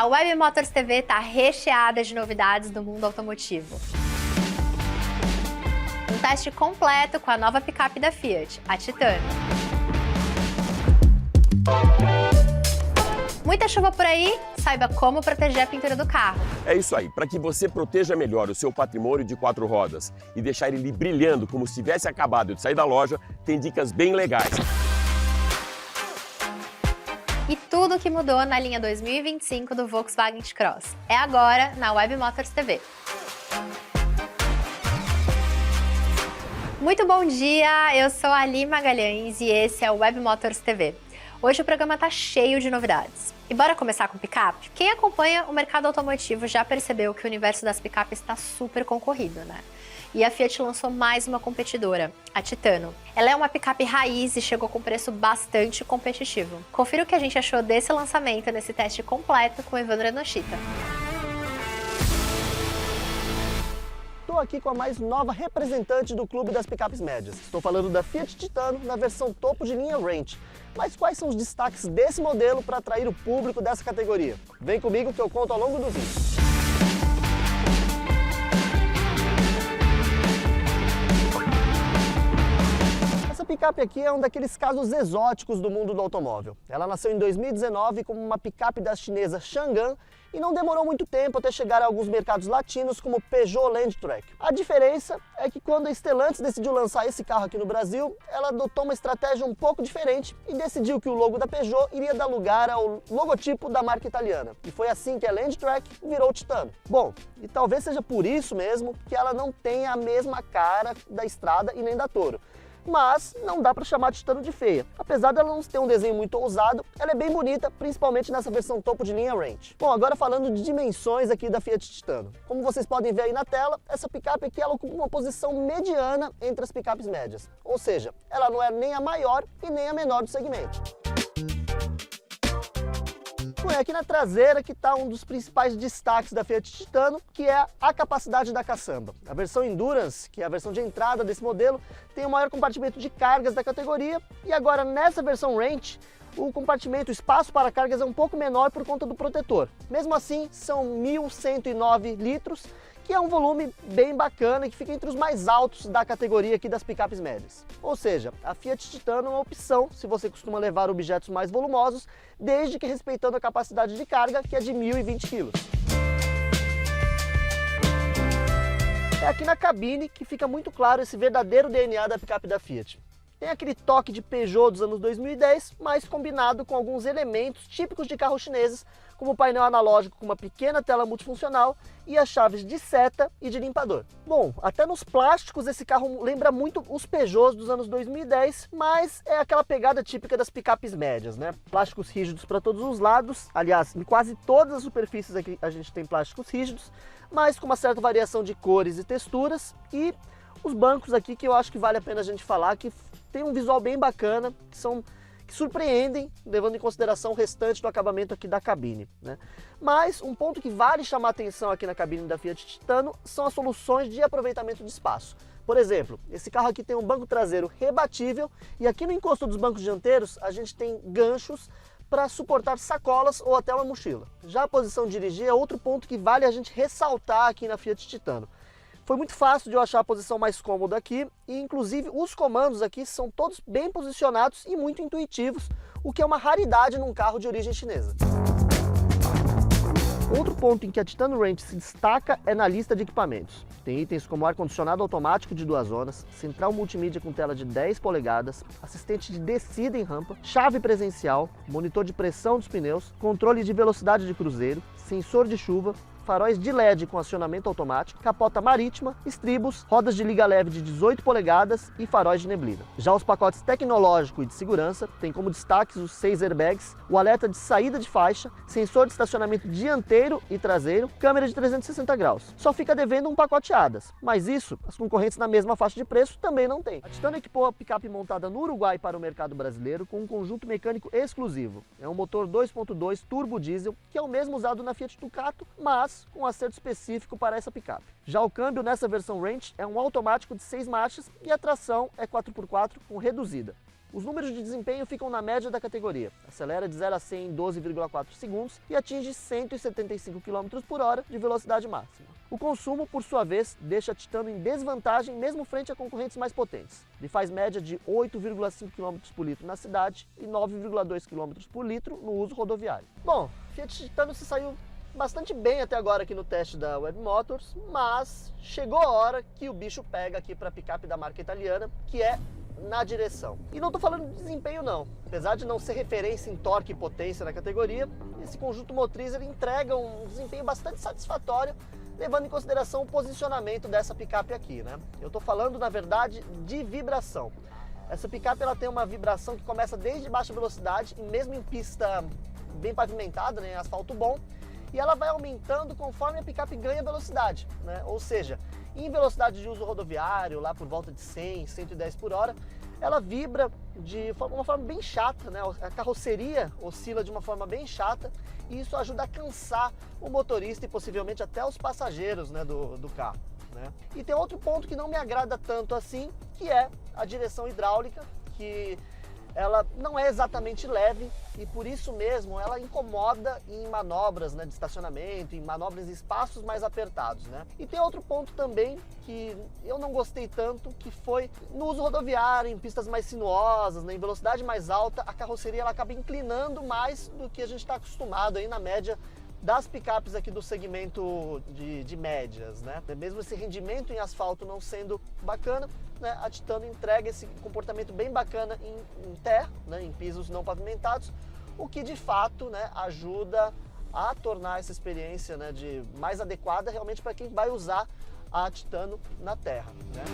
A Web Motors TV está recheada de novidades do mundo automotivo. Um teste completo com a nova picape da Fiat, a Titano. Muita chuva por aí? Saiba como proteger a pintura do carro. É isso aí, para que você proteja melhor o seu patrimônio de 4 rodas e deixar ele brilhando como se tivesse acabado de sair da loja, tem dicas bem legais. E tudo o que mudou na linha 2025 do Volkswagen T-Cross. É agora na Web Motors TV. Muito bom dia, eu sou a Ali Magalhães e esse é o Web Motors TV. Hoje o programa tá cheio de novidades. E bora começar com picape? Quem acompanha o mercado automotivo já percebeu que o universo das picapes está super concorrido, né? E a Fiat lançou mais uma competidora, a Titano. Ela é uma picape raiz e chegou com preço bastante competitivo. Confira o que a gente achou desse lançamento nesse teste completo com Evandro Enoshita. Estou aqui com a mais nova representante do clube das picapes médias. Estou falando da Fiat Titano na versão topo de linha Range. Mas quais são os destaques desse modelo para atrair o público dessa categoria? Vem comigo que eu conto ao longo do vídeo. Essa picape aqui é um daqueles casos exóticos do mundo do automóvel. Ela nasceu em 2019 como uma picape da chinesa Changan e não demorou muito tempo até chegar a alguns mercados latinos como Peugeot Landtrek. A diferença é que quando a Stellantis decidiu lançar esse carro aqui no Brasil, ela adotou uma estratégia um pouco diferente e decidiu que o logo da Peugeot iria dar lugar ao logotipo da marca italiana. E foi assim que a Landtrek virou Titano. Bom, e talvez seja por isso mesmo que ela não tenha a mesma cara da Estrada e nem da Toro. Mas não dá para chamar a Titano de feia. Apesar dela não ter um desenho muito ousado, ela é bem bonita, principalmente nessa versão topo de linha Range. Bom, agora falando de dimensões aqui da Fiat Titano. Como vocês podem ver aí na tela, essa picape aqui ela ocupa uma posição mediana entre as picapes médias. Ou seja, ela não é nem a maior e nem a menor do segmento. Bom, aqui na traseira que está um dos principais destaques da Fiat Titano, que é a capacidade da caçamba. A versão Endurance, que é a versão de entrada desse modelo, tem o maior compartimento de cargas da categoria, e agora nessa versão Range, o compartimento, o espaço para cargas é um pouco menor por conta do protetor. Mesmo assim, são 1.109 litros, que é um volume bem bacana e que fica entre os mais altos da categoria aqui das picapes médias. Ou seja, a Fiat Titano é uma opção se você costuma levar objetos mais volumosos, desde que respeitando a capacidade de carga, que é de 1.020 kg. É aqui na cabine que fica muito claro esse verdadeiro DNA da picape da Fiat. Tem aquele toque de Peugeot dos anos 2010, mas combinado com alguns elementos típicos de carros chineses, como o painel analógico com uma pequena tela multifuncional e as chaves de seta e de limpador. Bom, até nos plásticos esse carro lembra muito os Peugeots dos anos 2010, mas é aquela pegada típica das picapes médias, né? Plásticos rígidos para todos os lados, aliás, em quase todas as superfícies aqui a gente tem plásticos rígidos, mas com uma certa variação de cores e texturas, e os bancos aqui que eu acho que vale a pena a gente falar, que tem um visual bem bacana, que surpreendem, levando em consideração o restante do acabamento aqui da cabine, né? Mas um ponto que vale chamar a atenção aqui na cabine da Fiat Titano são as soluções de aproveitamento de espaço. Por exemplo, esse carro aqui tem um banco traseiro rebatível e aqui no encosto dos bancos dianteiros a gente tem ganchos para suportar sacolas ou até uma mochila. Já a posição de dirigir é outro ponto que vale a gente ressaltar aqui na Fiat Titano. Foi muito fácil de eu achar a posição mais cômoda aqui e inclusive os comandos aqui são todos bem posicionados e muito intuitivos, o que é uma raridade num carro de origem chinesa. Outro ponto em que a Titano Range se destaca é na lista de equipamentos. Tem itens como ar-condicionado automático de 2 zonas, central multimídia com tela de 10 polegadas, assistente de descida em rampa, chave presencial, monitor de pressão dos pneus, controle de velocidade de cruzeiro, sensor de chuva, faróis de LED com acionamento automático, capota marítima, estribos, rodas de liga leve de 18 polegadas e faróis de neblina. Já os pacotes tecnológico e de segurança têm como destaques os 6 airbags, o alerta de saída de faixa, sensor de estacionamento dianteiro e traseiro, câmera de 360 graus. Só fica devendo um pacote ADAS, mas isso as concorrentes na mesma faixa de preço também não têm. A Titano equipou a picape montada no Uruguai para o mercado brasileiro com um conjunto mecânico exclusivo. É um motor 2.2 turbo diesel, que é o mesmo usado na Fiat Ducato, mas com um acerto específico para essa picape. Já o câmbio nessa versão Range é um automático de 6 marchas e a tração é 4x4 com reduzida. Os números de desempenho ficam na média da categoria. Acelera de 0 a 100 em 12,4 segundos e atinge 175 km por hora de velocidade máxima. O consumo, por sua vez, deixa a Titano em desvantagem mesmo frente a concorrentes mais potentes. Ele faz média de 8,5 km por litro na cidade e 9,2 km por litro no uso rodoviário. Bom, Fiat Titano se saiu bastante bem até agora aqui no teste da Web Motors, mas chegou a hora que o bicho pega aqui para a picape da marca italiana, que é na direção. E não estou falando de desempenho não, apesar de não ser referência em torque e potência na categoria, esse conjunto motriz ele entrega um desempenho bastante satisfatório, levando em consideração o posicionamento dessa picape aqui, né? Eu estou falando, na verdade, de vibração. Essa picape ela tem uma vibração que começa desde baixa velocidade, e mesmo em pista bem pavimentada, né, em asfalto bom, e ela vai aumentando conforme a picape ganha velocidade, né? Ou seja, em velocidade de uso rodoviário, lá por volta de 100, 110 por hora, ela vibra de uma forma bem chata, né? A carroceria oscila de uma forma bem chata e isso ajuda a cansar o motorista e possivelmente até os passageiros, né, do carro, né? E tem outro ponto que não me agrada tanto assim, que é a direção hidráulica, que ela não é exatamente leve e por isso mesmo ela incomoda em manobras, né, de estacionamento, em manobras em espaços mais apertados, né? E tem outro ponto também que eu não gostei tanto, que foi no uso rodoviário, em pistas mais sinuosas, né, em velocidade mais alta, a carroceria ela acaba inclinando mais do que a gente está acostumado aí na média das picapes aqui do segmento de médias, né? Mesmo esse rendimento em asfalto não sendo bacana, né, a Titano entrega esse comportamento bem bacana em terra, né, em pisos não pavimentados, o que de fato, né, ajuda a tornar essa experiência, né, mais adequada realmente para quem vai usar a Titano na terra, né?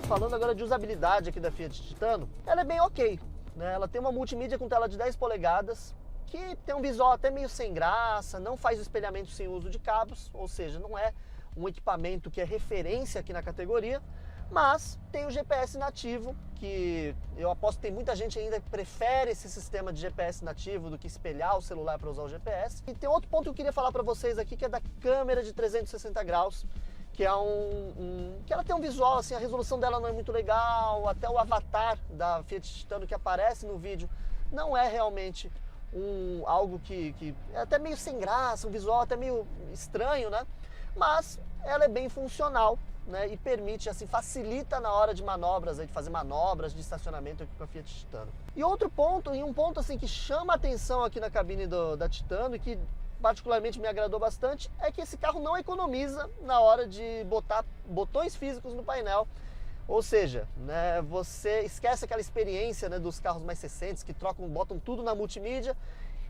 Falando agora de usabilidade aqui da Fiat Titano, ela é bem ok, né? Ela tem uma multimídia com tela de 10 polegadas, que tem um visual até meio sem graça, não faz o espelhamento sem uso de cabos, ou seja, não é um equipamento que é referência aqui na categoria, mas tem o GPS nativo, que eu aposto que tem muita gente ainda que prefere esse sistema de GPS nativo do que espelhar o celular para usar o GPS. E tem outro ponto que eu queria falar para vocês aqui, que é da câmera de 360 graus, que é que ela tem um visual, assim, a resolução dela não é muito legal, até o avatar da Fiat Titano que aparece no vídeo não é realmente algo que é até meio sem graça, um visual até meio estranho, né? Mas ela é bem funcional, né? E permite, assim, facilita na hora de manobras, aí, de fazer manobras de estacionamento aqui com a Fiat Titano. E outro ponto, um ponto assim que chama a atenção aqui na cabine da Titano e que particularmente me agradou bastante, é que esse carro não economiza na hora de botar botões físicos no painel. Ou seja, né, você esquece aquela experiência, né, dos carros mais recentes que botam tudo na multimídia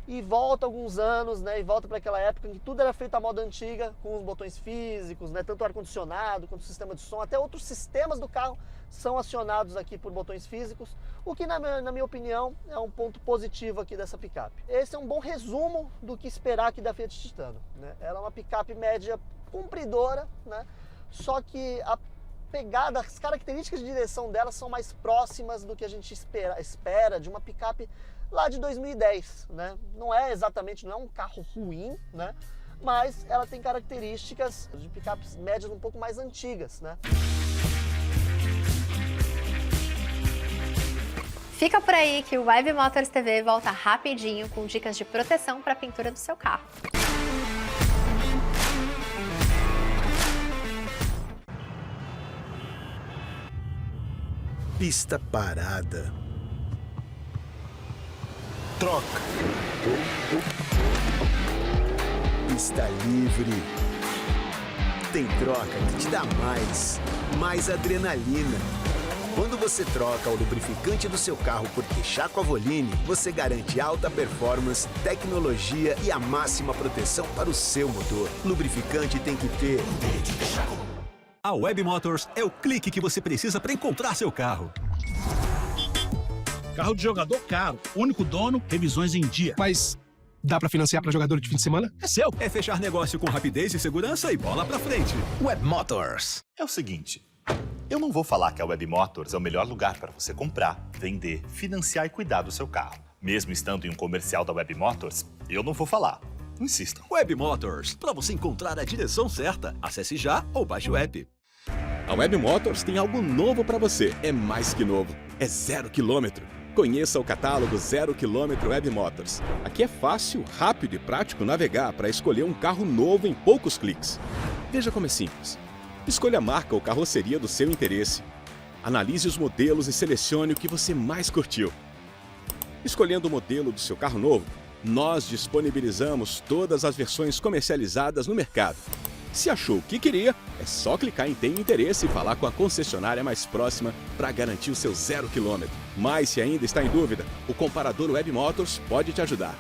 e volta alguns anos, né, e volta para aquela época em que tudo era feito à moda antiga, com os botões físicos, né, tanto o ar-condicionado quanto o sistema de som, até outros sistemas do carro são acionados aqui por botões físicos, o que na minha opinião é um ponto positivo aqui dessa picape. Esse é um bom resumo do que esperar aqui da Fiat Titano, né? Ela é uma picape média compridora, né, só que as características de direção dela são mais próximas do que a gente espera de uma picape lá de 2010, né? Não é um carro ruim, né? Mas ela tem características de picapes médias um pouco mais antigas, né? Fica por aí que o Web Motors TV volta rapidinho com dicas de proteção para a pintura do seu carro. Pista parada. Troca. Pista livre. Tem troca que te dá mais adrenalina. Quando você troca o lubrificante do seu carro por Texaco Avoline, você garante alta performance, tecnologia e a máxima proteção para o seu motor. Lubrificante tem que ter. A Web Motors é o clique que você precisa para encontrar seu carro. Carro de jogador caro, único dono, revisões em dia. Mas dá pra financiar pra jogador de fim de semana? É seu. É fechar negócio com rapidez e segurança e bola pra frente. Web Motors. É o seguinte, eu não vou falar que a Web Motors é o melhor lugar para você comprar, vender, financiar e cuidar do seu carro. Mesmo estando em um comercial da Web Motors, eu não vou falar. Não insistam. Web Motors, para você encontrar a direção certa. Acesse já ou baixe o app. A Web Motors tem algo novo para você. É mais que novo, é 0 km. Conheça o catálogo 0 km Web Motors. Aqui é fácil, rápido e prático navegar para escolher um carro novo em poucos cliques. Veja como é simples. Escolha a marca ou carroceria do seu interesse. Analise os modelos e selecione o que você mais curtiu. Escolhendo o modelo do seu carro novo, nós disponibilizamos todas as versões comercializadas no mercado. Se achou o que queria, é só clicar em Tenho Interesse e falar com a concessionária mais próxima para garantir o seu 0 km. Mas se ainda está em dúvida, o comparador Web Motors pode te ajudar.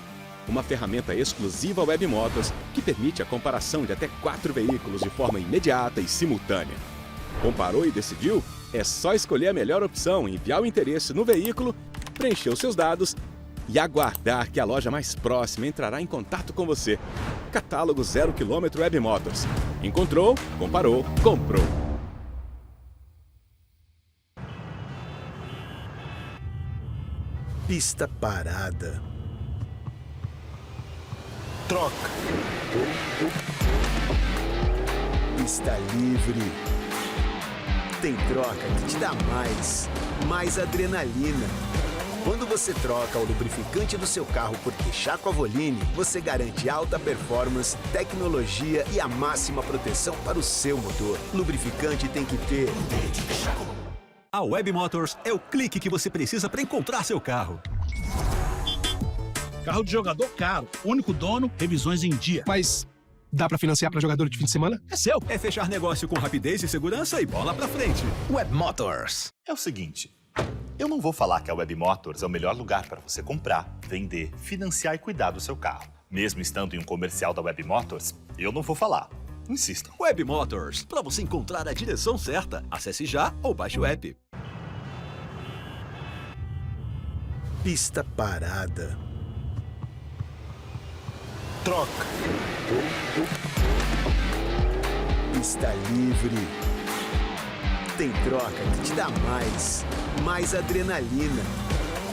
Uma ferramenta exclusiva Web Motors que permite a comparação de até 4 veículos de forma imediata e simultânea. Comparou e decidiu? É só escolher a melhor opção, enviar o interesse no veículo, preencher os seus dados e aguardar que a loja mais próxima entrará em contato com você. Catálogo 0 km Web Motors. Encontrou, comparou, comprou. Pista parada. Troca. Pista livre. Tem troca que te dá mais adrenalina. Quando você troca o lubrificante do seu carro por Quechá com a Voline, você garante alta performance, tecnologia e a máxima proteção para o seu motor. Lubrificante tem que ter. A Web Motors é o clique que você precisa para encontrar seu carro. Carro de jogador caro, único dono, revisões em dia. Mas dá pra financiar para jogador de fim de semana? É seu. É fechar negócio com rapidez e segurança e bola pra frente. Web Motors. É o seguinte, eu não vou falar que a Web Motors é o melhor lugar para você comprar, vender, financiar e cuidar do seu carro. Mesmo estando em um comercial da Web Motors, eu não vou falar. Insistam. Web Motors, para você encontrar a direção certa. Acesse já ou baixe o app. Pista parada. Troca. Pista livre. Tem troca que te dá mais adrenalina.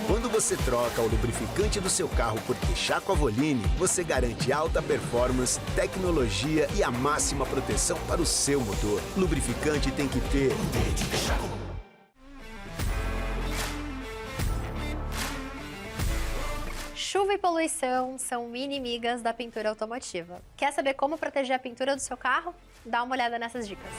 Quando você troca o lubrificante do seu carro por Quechá com a Voline, você garante alta performance, tecnologia e a máxima proteção para o seu motor. Lubrificante tem que ter. Chuva e poluição são inimigas da pintura automotiva. Quer saber como proteger a pintura do seu carro? Dá uma olhada nessas dicas.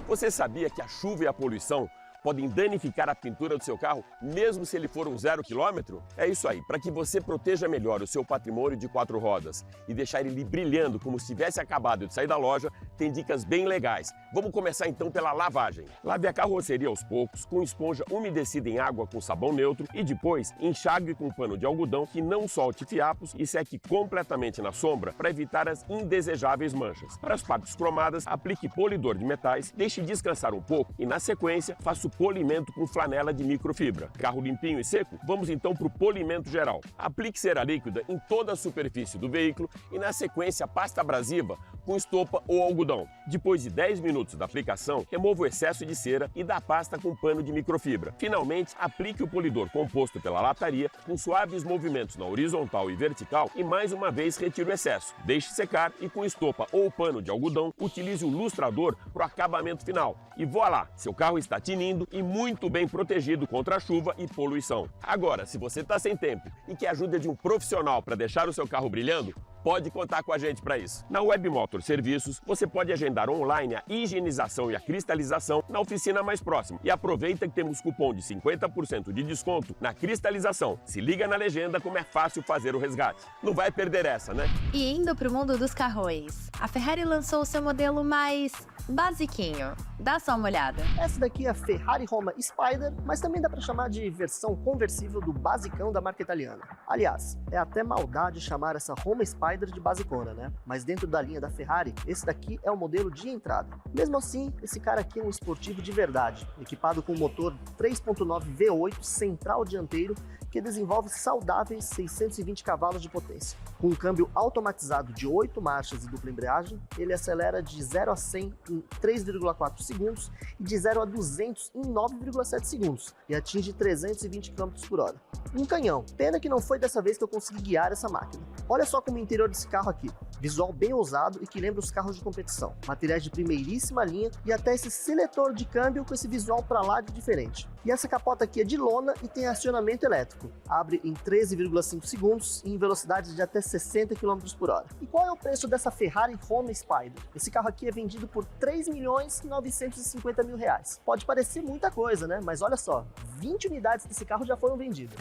Você sabia que a chuva e a poluição podem danificar a pintura do seu carro, mesmo se ele for um 0 km? É isso aí, para que você proteja melhor o seu patrimônio de 4 rodas e deixar ele brilhando como se tivesse acabado de sair da loja, tem dicas bem legais. Vamos começar então pela lavagem. Lave a carroceria aos poucos, com esponja umedecida em água com sabão neutro e depois enxague com um pano de algodão que não solte fiapos e seque completamente na sombra para evitar as indesejáveis manchas. Para as partes cromadas, aplique polidor de metais, deixe descansar um pouco e na sequência faça o polimento com flanela de microfibra. Carro limpinho e seco? Vamos então para o polimento geral. Aplique cera líquida em toda a superfície do veículo e na sequência pasta abrasiva com estopa ou algodão. Depois de 10 minutos da aplicação, remova o excesso de cera e dá pasta com pano de microfibra. Finalmente, aplique o polidor composto pela lataria com suaves movimentos na horizontal e vertical e mais uma vez retire o excesso. Deixe secar e com estopa ou pano de algodão, utilize o lustrador para o acabamento final. E voilá! Seu carro está tinindo e muito bem protegido contra a chuva e poluição. Agora, se você está sem tempo e quer a ajuda de um profissional para deixar o seu carro brilhando, pode contar com a gente para isso. Na Web Motors Serviços, você pode agendar online a higienização e a cristalização na oficina mais próxima. E aproveita que temos cupom de 50% de desconto na cristalização. Se liga na legenda como é fácil fazer o resgate. Não vai perder essa, né? E indo pro mundo dos carrões, a Ferrari lançou o seu modelo mais basiquinho. Dá só uma olhada. Essa daqui é a Ferrari Roma Spider, mas também dá para chamar de versão conversível do basicão da marca italiana. Aliás, é até maldade chamar essa Roma Spider de basicona, né? Mas dentro da linha da Ferrari, esse daqui é o modelo de entrada. Mesmo assim, esse cara aqui é um esportivo de verdade, equipado com um motor 3.9 V8 central dianteiro que desenvolve saudáveis 620 cavalos de potência. Com um câmbio automatizado de 8 marchas e dupla embreagem, ele acelera de 0 a 100 em 3,4 segundos e de 0 a 200 em 9,7 segundos e atinge 320 km por hora. Um canhão. Pena que não foi dessa vez que eu consegui guiar essa máquina. Olha só como o interior desse carro aqui. Visual bem ousado e que lembra os carros de competição. Materiais de primeiríssima linha e até esse seletor de câmbio com esse visual pra lá de diferente. E essa capota aqui é de lona e tem acionamento elétrico. Abre em 13,5 segundos e em velocidades de até 60 km por hora. E qual é o preço dessa Ferrari Home Spider? Esse carro aqui é vendido por R$3.950.000. Pode parecer muita coisa, né? Mas olha só, 20 unidades desse carro já foram vendidas.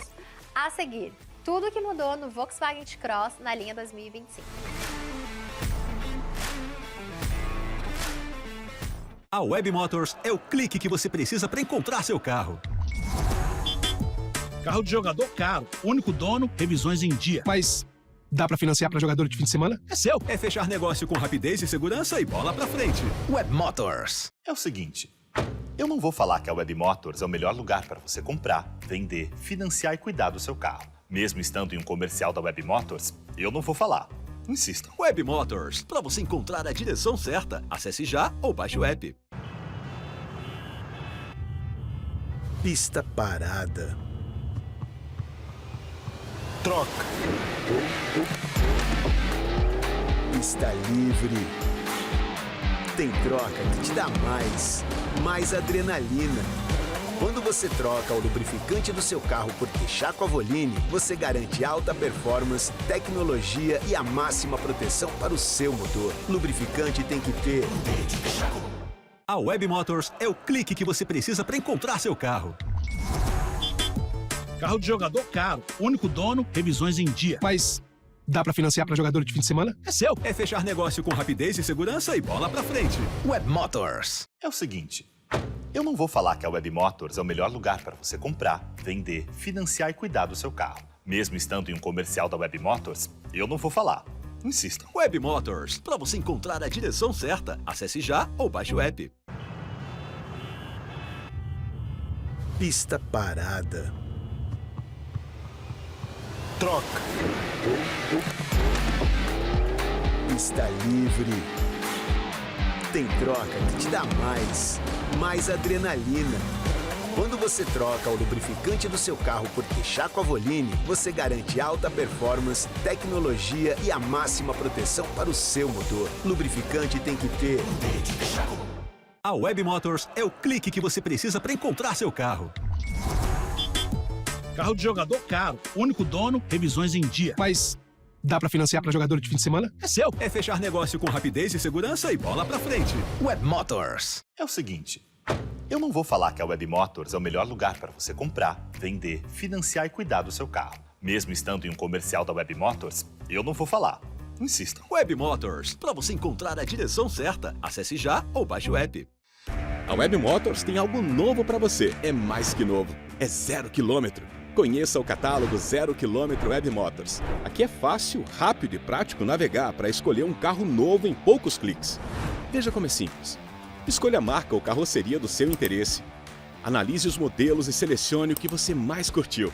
A seguir, tudo que mudou no Volkswagen T-Cross na linha 2025. A Web Motors é o clique que você precisa para encontrar seu carro. Carro de jogador caro, único dono, revisões em dia. Mas dá pra financiar pra jogador de fim de semana? É seu. É fechar negócio com rapidez e segurança e bola pra frente. Web Motors. É o seguinte, eu não vou falar que a Web Motors é o melhor lugar para você comprar, vender, financiar e cuidar do seu carro. Mesmo estando em um comercial da Web Motors, eu não vou falar. Insistam. Web Motors, para você encontrar a direção certa. Acesse já ou baixe o app. Pista parada. Troca. Pista livre. Tem troca que te dá mais adrenalina. Quando você troca o lubrificante do seu carro por Quechá com a Voline, você garante alta performance, tecnologia e a máxima proteção para o seu motor. Lubrificante tem que ter. A Web Motors é o clique que você precisa para encontrar seu carro. Carro de jogador caro, único dono, revisões em dia. Mas dá pra financiar pra jogador de fim de semana? É seu. É fechar negócio com rapidez e segurança e bola pra frente. Web Motors. É o seguinte, eu não vou falar que a Web Motors é o melhor lugar para você comprar, vender, financiar e cuidar do seu carro. Mesmo estando em um comercial da Web Motors, eu não vou falar. Insistam. Web Motors, para você encontrar a direção certa. Acesse já ou baixe o app. Pista parada. Troca. Pista livre. Tem troca que te dá mais adrenalina. Quando você troca o lubrificante do seu carro por Quechá com a Voline, você garante alta performance, tecnologia e a máxima proteção para o seu motor. Lubrificante tem que ter. A Web Motors é o clique que você precisa para encontrar seu carro. Carro de jogador caro, único dono, revisões em dia. Mas dá pra financiar pra jogador de fim de semana? É seu. É fechar negócio com rapidez e segurança e bola pra frente. Web Motors. É o seguinte, eu não vou falar que a Web Motors é o melhor lugar para você comprar, vender, financiar e cuidar do seu carro. Mesmo estando em um comercial da Web Motors, eu não vou falar. Insistam. Web Motors, para você encontrar a direção certa. Acesse já ou baixe o app. A Web Motors tem algo novo para você. É mais que novo. É 0 km. Conheça o catálogo 0 km Web Motors. Aqui é fácil, rápido e prático navegar para escolher um carro novo em poucos cliques. Veja como é simples. Escolha a marca ou carroceria do seu interesse. Analise os modelos e selecione o que você mais curtiu.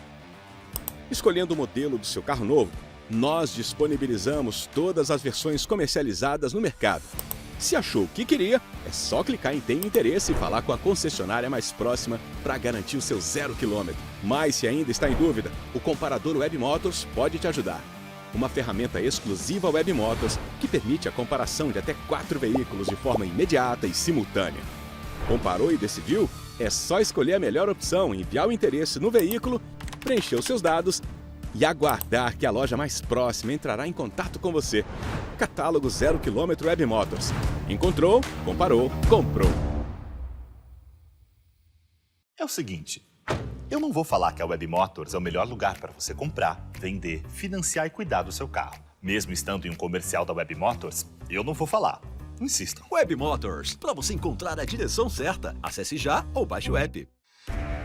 Escolhendo o modelo do seu carro novo, nós disponibilizamos todas as versões comercializadas no mercado. Se achou o que queria, é só clicar em Tem Interesse e falar com a concessionária mais próxima para garantir o seu 0 km. Mas se ainda está em dúvida, o comparador Web Motors pode te ajudar. Uma ferramenta exclusiva Web Motors que permite a comparação de até 4 veículos de forma imediata e simultânea. Comparou e decidiu? É só escolher a melhor opção, enviar o interesse no veículo, preencher os seus dados e aguardar que a loja mais próxima entrará em contato com você. Catálogo 0 km Web Motors. Encontrou, comparou, comprou. É o seguinte, eu não vou falar que a Web Motors é o melhor lugar para você comprar, vender, financiar e cuidar do seu carro. Mesmo estando em um comercial da Web Motors, eu não vou falar. Insistam. Web Motors, para você encontrar a direção certa. Acesse já ou baixe o app.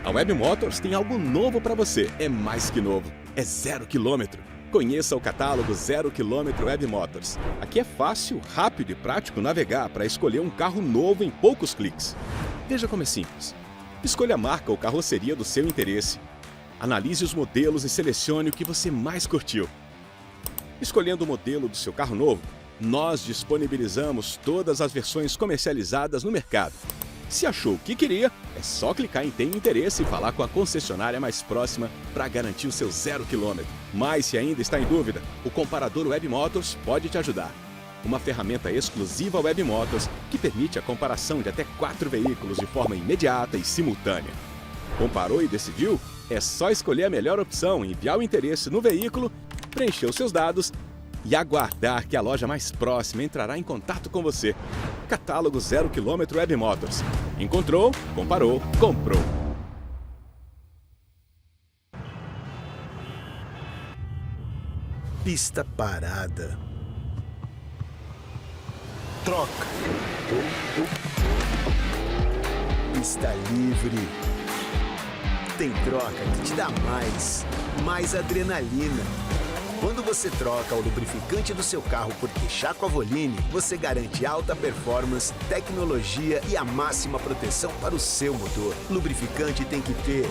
A Web Motors tem algo novo para você. É mais que novo. É 0 km. Conheça o catálogo 0 km Web Motors. Aqui é fácil, rápido e prático navegar para escolher um carro novo em poucos cliques. Veja como é simples. Escolha a marca ou carroceria do seu interesse. Analise os modelos e selecione o que você mais curtiu. Escolhendo o modelo do seu carro novo, nós disponibilizamos todas as versões comercializadas no mercado. Se achou o que queria, é É só clicar em Tenho Interesse e falar com a concessionária mais próxima para garantir o seu 0 km. Mas se ainda está em dúvida, o comparador Web Motors pode te ajudar. Uma ferramenta exclusiva Web Motors que permite a comparação de até 4 veículos de forma imediata e simultânea. Comparou e decidiu? É só escolher a melhor opção, enviar o interesse no veículo, preencher os seus dados e aguardar que a loja mais próxima entrará em contato com você. Catálogo 0 km Web Motors. Encontrou, comparou, comprou. Pista parada. Troca. Pista livre. Tem troca que te dá mais adrenalina. Quando você troca o lubrificante do seu carro por Texaco Avoline, você garante alta performance, tecnologia e a máxima proteção para o seu motor. Lubrificante tem que ter.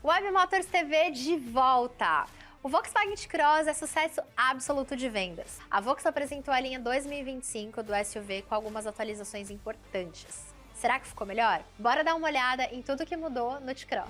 Web Motors TV de volta! O Volkswagen T-Cross é sucesso absoluto de vendas. A Volks apresentou a linha 2025 do SUV com algumas atualizações importantes. Será que ficou melhor? Bora dar uma olhada em tudo que mudou no T-Cross.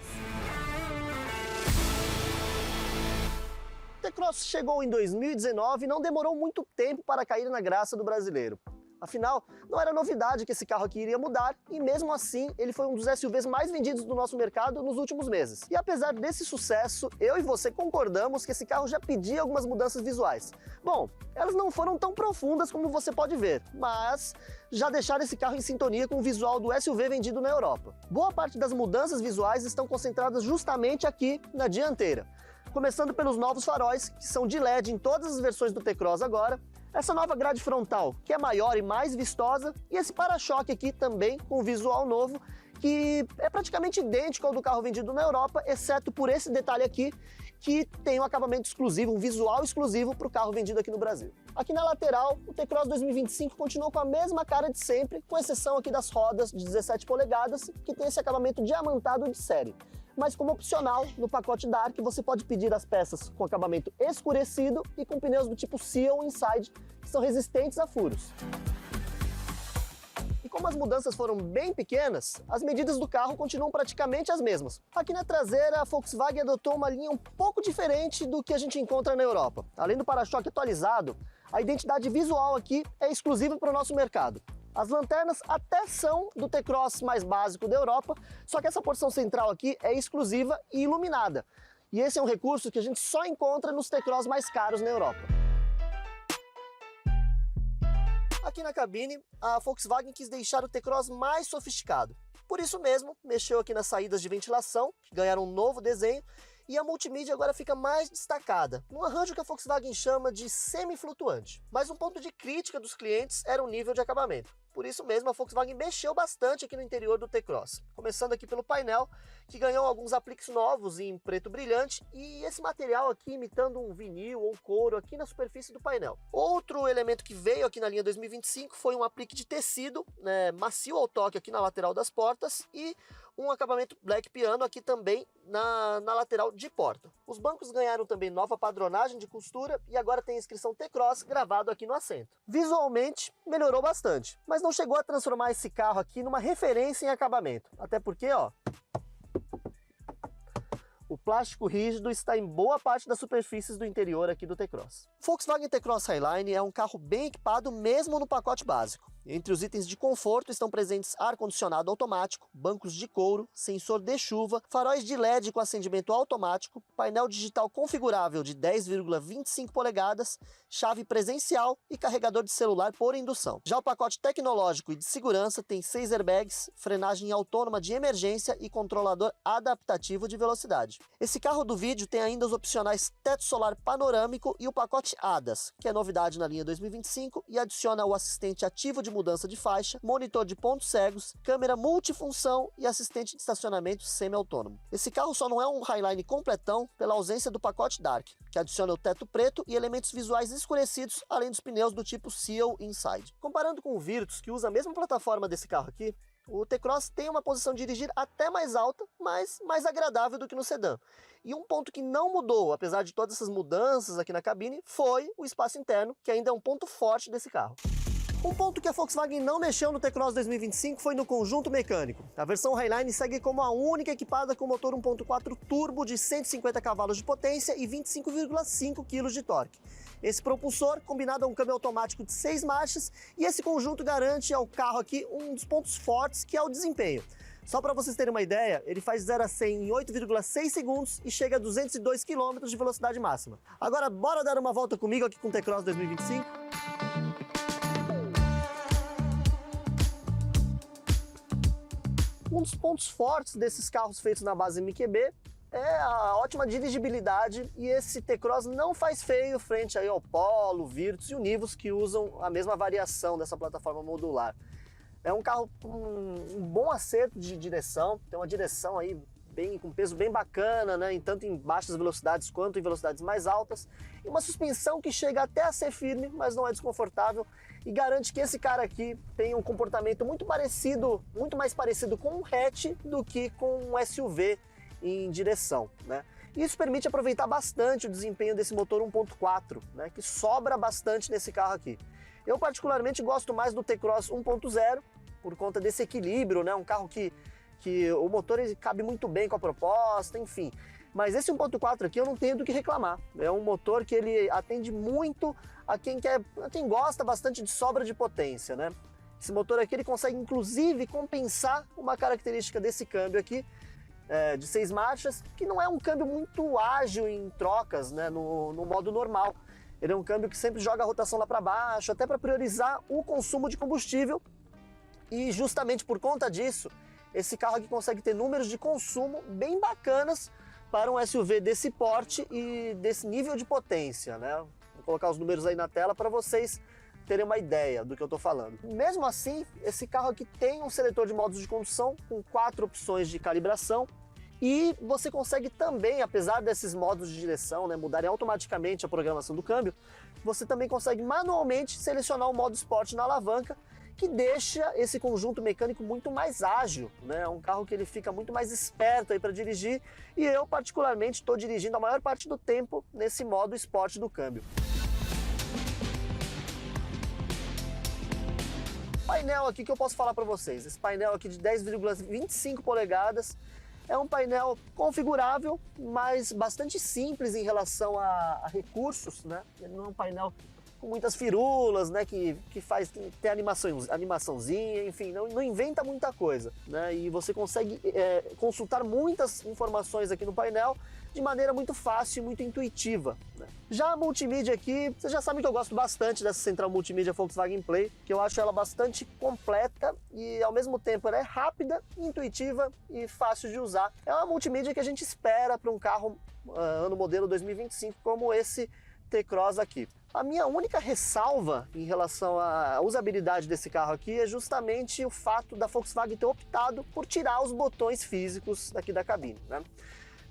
O T-Cross chegou em 2019 e não demorou muito tempo para cair na graça do brasileiro. Afinal, não era novidade que esse carro aqui iria mudar e mesmo assim ele foi um dos SUVs mais vendidos do nosso mercado nos últimos meses. E apesar desse sucesso, eu e você concordamos que esse carro já pedia algumas mudanças visuais. Bom, elas não foram tão profundas como você pode ver, mas já deixaram esse carro em sintonia com o visual do SUV vendido na Europa. Boa parte das mudanças visuais estão concentradas justamente aqui na dianteira. Começando pelos novos faróis, que são de LED em todas as versões do T-Cross agora, essa nova grade frontal, que é maior e mais vistosa, e esse para-choque aqui também com visual novo, que é praticamente idêntico ao do carro vendido na Europa, exceto por esse detalhe aqui, que tem um acabamento exclusivo, um visual exclusivo para o carro vendido aqui no Brasil. Aqui na lateral, o T-Cross 2025 continuou com a mesma cara de sempre, com exceção aqui das rodas de 17 polegadas, que tem esse acabamento diamantado de série. Mas como opcional, no pacote Dark você pode pedir as peças com acabamento escurecido e com pneus do tipo Seal Inside, que são resistentes a furos. E como as mudanças foram bem pequenas, as medidas do carro continuam praticamente as mesmas. Aqui na traseira, a Volkswagen adotou uma linha um pouco diferente do que a gente encontra na Europa. Além do para-choque atualizado, a identidade visual aqui é exclusiva para o nosso mercado. As lanternas até são do T-Cross mais básico da Europa, só que essa porção central aqui é exclusiva e iluminada. E esse é um recurso que a gente só encontra nos T-Cross mais caros na Europa. Aqui na cabine, a Volkswagen quis deixar o T-Cross mais sofisticado. Por isso mesmo, mexeu aqui nas saídas de ventilação, que ganharam um novo desenho, e a multimídia agora fica mais destacada, num arranjo que a Volkswagen chama de semi-flutuante. Mas um ponto de crítica dos clientes era o nível de acabamento. Por isso mesmo, a Volkswagen mexeu bastante aqui no interior do T-Cross. Começando aqui pelo painel, que ganhou alguns apliques novos em preto brilhante, e esse material aqui imitando um vinil ou couro aqui na superfície do painel. Outro elemento que veio aqui na linha 2025 foi um aplique de tecido, macio ao toque aqui na lateral das portas, e um acabamento black piano aqui também na lateral de porta. Os bancos ganharam também nova padronagem de costura e agora tem a inscrição T-Cross gravado aqui no assento. Visualmente melhorou bastante, mas não chegou a transformar esse carro aqui numa referência em acabamento. Até porque, ó, o plástico rígido está em boa parte das superfícies do interior aqui do T-Cross. Volkswagen T-Cross Highline é um carro bem equipado mesmo no pacote básico. Entre os itens de conforto estão presentes ar-condicionado automático, bancos de couro, sensor de chuva, faróis de LED com acendimento automático, painel digital configurável de 10,25 polegadas, chave presencial e carregador de celular por indução. Já o pacote tecnológico e de segurança tem 6 airbags, frenagem autônoma de emergência e controlador adaptativo de velocidade. Esse carro do vídeo tem ainda os opcionais teto solar panorâmico e o pacote ADAS, que é novidade na linha 2025 e adiciona o assistente ativo de mudança de faixa, monitor de pontos cegos, câmera multifunção e assistente de estacionamento semi-autônomo. Esse carro só não é um Highline completão pela ausência do pacote Dark, que adiciona o teto preto e elementos visuais escurecidos, além dos pneus do tipo Seal Inside. Comparando com o Virtus, que usa a mesma plataforma desse carro aqui, O T-Cross tem uma posição de dirigir até mais alta, mas mais agradável do que no sedã. E um ponto que não mudou, apesar de todas essas mudanças aqui na cabine, foi o espaço interno, que ainda é um ponto forte desse carro. Um ponto que a Volkswagen não mexeu no T-Cross 2025 foi no conjunto mecânico. A versão Highline segue como a única equipada com motor 1.4 turbo de 150 cavalos de potência e 25,5 kg de torque. Esse propulsor, combinado a um câmbio automático de 6 marchas, e esse conjunto garante ao carro aqui um dos pontos fortes, que é o desempenho. Só para vocês terem uma ideia, ele faz 0 a 100 em 8,6 segundos e chega a 202 km de velocidade máxima. Agora, bora dar uma volta comigo aqui com o T-Cross 2025? Um dos pontos fortes desses carros feitos na base MQB é a ótima dirigibilidade, e esse T-Cross não faz feio frente aí ao Polo, Virtus e o Nivus, que usam a mesma variação dessa plataforma modular. É um carro com um bom acerto de direção, tem uma direção aí com peso bem bacana, né? Tanto em baixas velocidades quanto em velocidades mais altas, e uma suspensão que chega até a ser firme, mas não é desconfortável, e garante que esse cara aqui tem um comportamento muito mais parecido com um hatch do que com um SUV em direção, né? Isso permite aproveitar bastante o desempenho desse motor 1.4, né? Que sobra bastante nesse carro aqui. Eu particularmente gosto mais do T-Cross 1.0 por conta desse equilíbrio, né? Um carro que o motor ele cabe muito bem com a proposta, enfim. Mas esse 1.4 aqui eu não tenho do que reclamar. É um motor que ele atende muito a quem gosta bastante de sobra de potência, né? Esse motor aqui ele consegue inclusive compensar uma característica desse câmbio aqui, de 6 marchas, que não é um câmbio muito ágil em trocas, né, no modo normal. Ele é um câmbio que sempre joga a rotação lá para baixo, até para priorizar o consumo de combustível, e justamente por conta disso, esse carro aqui consegue ter números de consumo bem bacanas para um SUV desse porte e desse nível de potência, né? Vou colocar os números aí na tela para vocês terem uma ideia do que eu estou falando. Mesmo assim, esse carro aqui tem um seletor de modos de condução com 4 opções de calibração, e você consegue também, apesar desses modos de direção, né, mudarem automaticamente a programação do câmbio, você também consegue manualmente selecionar o modo Sport na alavanca, que deixa esse conjunto mecânico muito mais ágil, né? É um carro que ele fica muito mais esperto aí para dirigir, e eu particularmente estou dirigindo a maior parte do tempo nesse modo Sport do câmbio. Painel aqui que eu posso falar para vocês, esse painel aqui de 10,25 polegadas, é um painel configurável, mas bastante simples em relação a recursos, né? Ele não é um painel com muitas firulas, né? Que tem animaçãozinha, enfim, não inventa muita coisa, né? E você consegue consultar muitas informações aqui no painel de maneira muito fácil e muito intuitiva, né? Já a multimídia aqui, vocês já sabem que eu gosto bastante dessa central multimídia Volkswagen Play, que eu acho ela bastante completa e ao mesmo tempo ela é rápida, intuitiva e fácil de usar. É uma multimídia que a gente espera para um carro ano modelo 2025 como esse T-Cross aqui. A minha única ressalva em relação à usabilidade desse carro aqui é justamente o fato da Volkswagen ter optado por tirar os botões físicos aqui da cabine, né?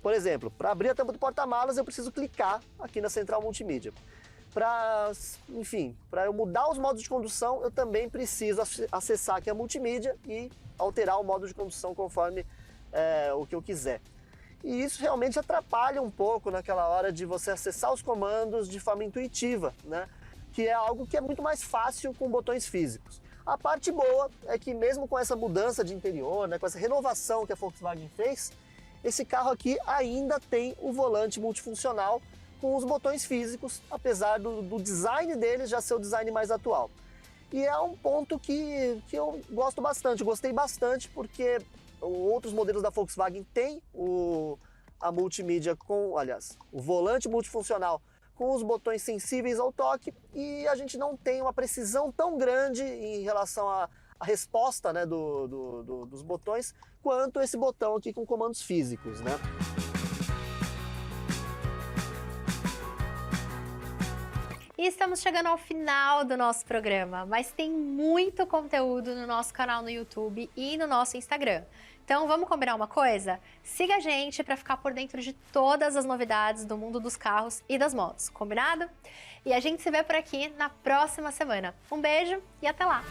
Por exemplo, para abrir a tampa do porta-malas eu preciso clicar aqui na central multimídia. Para eu mudar os modos de condução, eu também preciso acessar aqui a multimídia e alterar o modo de condução conforme o que eu quiser. E isso realmente atrapalha um pouco naquela hora de você acessar os comandos de forma intuitiva, né? Que é algo que é muito mais fácil com botões físicos. A parte boa é que mesmo com essa mudança de interior, né, com essa renovação que a Volkswagen fez, esse carro aqui ainda tem o volante multifuncional com os botões físicos, apesar do design dele já ser o design mais atual. E é um ponto que eu gosto bastante, gostei bastante, porque outros modelos da Volkswagen têm a multimídia o volante multifuncional com os botões sensíveis ao toque, e a gente não tem uma precisão tão grande em relação à resposta, né, dos botões, quanto esse botão aqui com comandos físicos, né? E estamos chegando ao final do nosso programa, mas tem muito conteúdo no nosso canal no YouTube e no nosso Instagram. Então vamos combinar uma coisa? Siga a gente para ficar por dentro de todas as novidades do mundo dos carros e das motos, combinado? E a gente se vê por aqui na próxima semana. Um beijo e até lá!